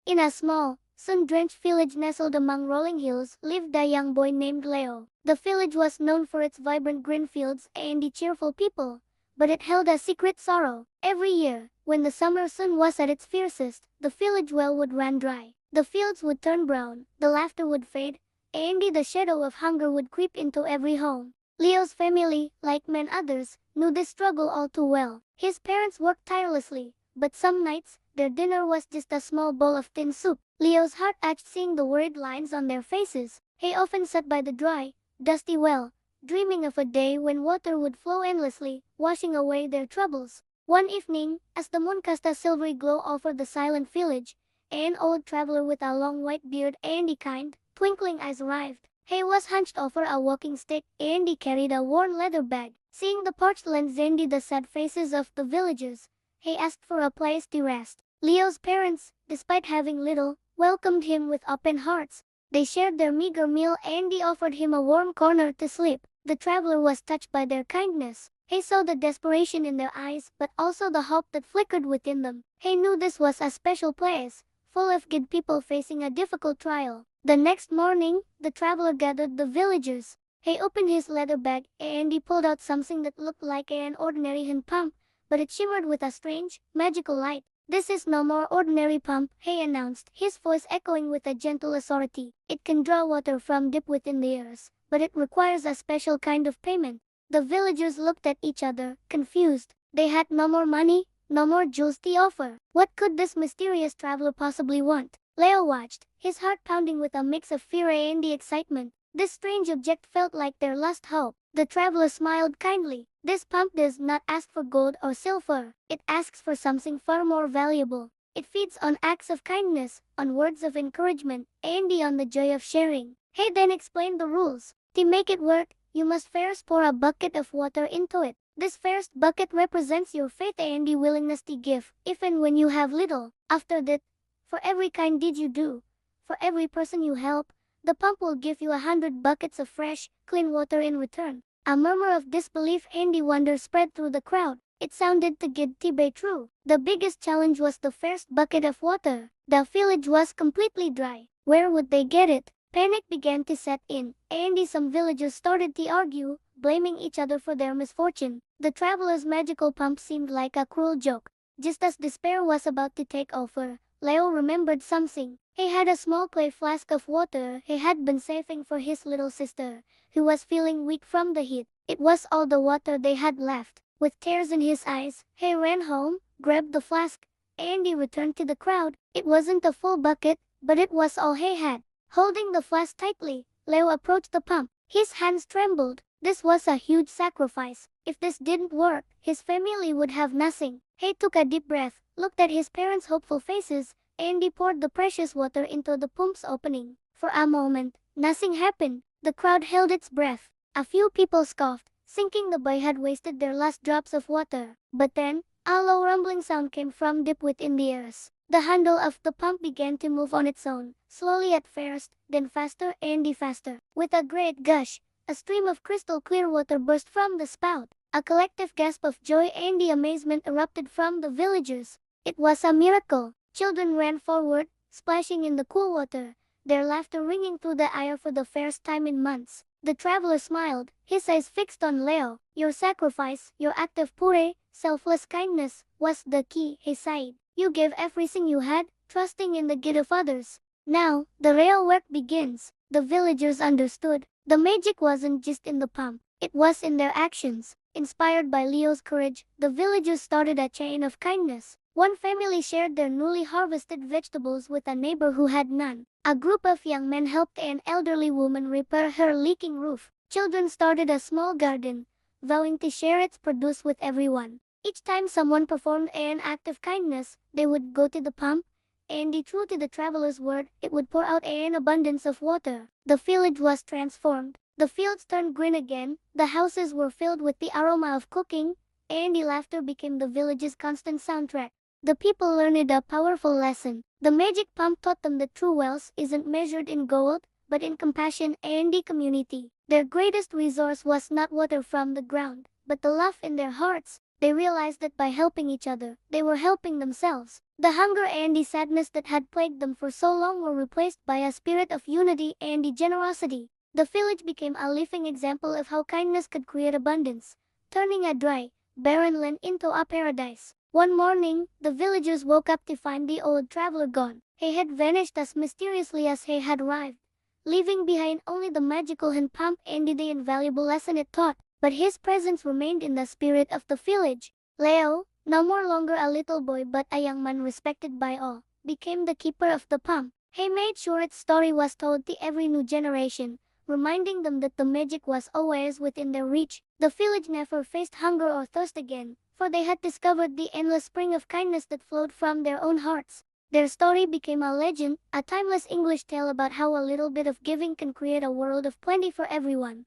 In a small, sun-drenched village nestled among rolling hills lived a young boy named Leo. The village was known for its vibrant green fields and the cheerful people, but it held a secret sorrow. Every year, when the summer sun was at its fiercest, the village well would run dry. The fields would turn brown, the laughter would fade, and the shadow of hunger would creep into every home. Leo's family, like many others, knew this struggle all too well. His parents worked tirelessly, but some nights, their dinner was just a small bowl of thin soup. Leo's heart ached seeing the worried lines on their faces. He often sat by the dry, dusty well, dreaming of a day when water would flow endlessly, washing away their troubles. One evening, as the moon cast a silvery glow over the silent village, an old traveler with a long white beard and kind, twinkling eyes arrived. He was hunched over a walking stick and he carried a worn leather bag. Seeing the parched lands and the sad faces of the villagers, he asked for a place to rest. Leo's parents, despite having little, welcomed him with open hearts. They shared their meager meal and they offered him a warm corner to sleep. The traveler was touched by their kindness. He saw the desperation in their eyes, but also the hope that flickered within them. He knew this was a special place, full of good people facing a difficult trial. The next morning, the traveler gathered the villagers. He opened his leather bag and he pulled out something that looked like an ordinary hand pump, but it shimmered with a strange, magical light. "This is no more ordinary pump," he announced, his voice echoing with a gentle authority. "It can draw water from deep within the earth, but it requires a special kind of payment." The villagers looked at each other, confused. They had no more money, no more jewels to offer. What could this mysterious traveler possibly want? Leo watched, his heart pounding with a mix of fear and excitement. This strange object felt like their last hope. The traveler smiled kindly. "This pump does not ask for gold or silver. It asks for something far more valuable. It feeds on acts of kindness, on words of encouragement, and on the joy of sharing." He then explained the rules. "To make it work, you must first pour a bucket of water into it. This first bucket represents your faith and the willingness to give, even when you have little. After that, for every kind deed you do, for every person you help, the pump will give you 100 buckets of fresh, clean water in return." A murmur of disbelief and wonder spread through the crowd. It sounded too good to be true. The biggest challenge was the first bucket of water. The village was completely dry. Where would they get it? Panic began to set in, and some villagers started to argue, blaming each other for their misfortune. The traveler's magical pump seemed like a cruel joke. Just as despair was about to take over, Leo remembered something. He had a small clay flask of water he had been saving for his little sister, who was feeling weak from the heat. It was all the water they had left. With tears in his eyes, he ran home, grabbed the flask, and he returned to the crowd. It wasn't a full bucket, but it was all he had. Holding the flask tightly, Leo approached the pump. His hands trembled. This was a huge sacrifice. If this didn't work, his family would have nothing. He took a deep breath, looked at his parents' hopeful faces, and he poured the precious water into the pump's opening. For a moment, nothing happened. The crowd held its breath. A few people scoffed, thinking the boy had wasted their last drops of water. But then, a low rumbling sound came from deep within the earth. The handle of the pump began to move on its own, slowly at first, then faster and faster. With a great gush, a stream of crystal clear water burst from the spout. A collective gasp of joy and amazement erupted from the villagers. It was a miracle. Children ran forward, splashing in the cool water, their laughter ringing through the air for the first time in months. The traveler smiled, his eyes fixed on Leo. "Your sacrifice, your act of pure, selfless kindness, was the key," he sighed. "You gave everything you had, trusting in the good of others. Now, the real work begins." The villagers understood. The magic wasn't just in the pump, it was in their actions. Inspired by Leo's courage, the villagers started a chain of kindness. One family shared their newly harvested vegetables with a neighbor who had none. A group of young men helped an elderly woman repair her leaking roof. Children started a small garden, vowing to share its produce with everyone. Each time someone performed an act of kindness, they would go to the pump, and true to the traveler's word, it would pour out an abundance of water. The village was transformed. The fields turned green again, the houses were filled with the aroma of cooking, and the laughter became the village's constant soundtrack. The people learned a powerful lesson. The magic pump taught them that true wealth isn't measured in gold, but in compassion and community. Their greatest resource was not water from the ground, but the love in their hearts. They realized that by helping each other, they were helping themselves. The hunger and the sadness that had plagued them for so long were replaced by a spirit of unity and generosity. The village became a living example of how kindness could create abundance, turning a dry, barren land into a paradise. One morning, the villagers woke up to find the old traveler gone. He had vanished as mysteriously as he had arrived, leaving behind only the magical hand pump and the invaluable lesson it taught. But his presence remained in the spirit of the village. Leo, no more longer a little boy but a young man respected by all, became the keeper of the pump. He made sure its story was told to every new generation, reminding them that the magic was always within their reach. The village never faced hunger or thirst again, for they had discovered the endless spring of kindness that flowed from their own hearts. Their story became a legend, a timeless English tale about how a little bit of giving can create a world of plenty for everyone.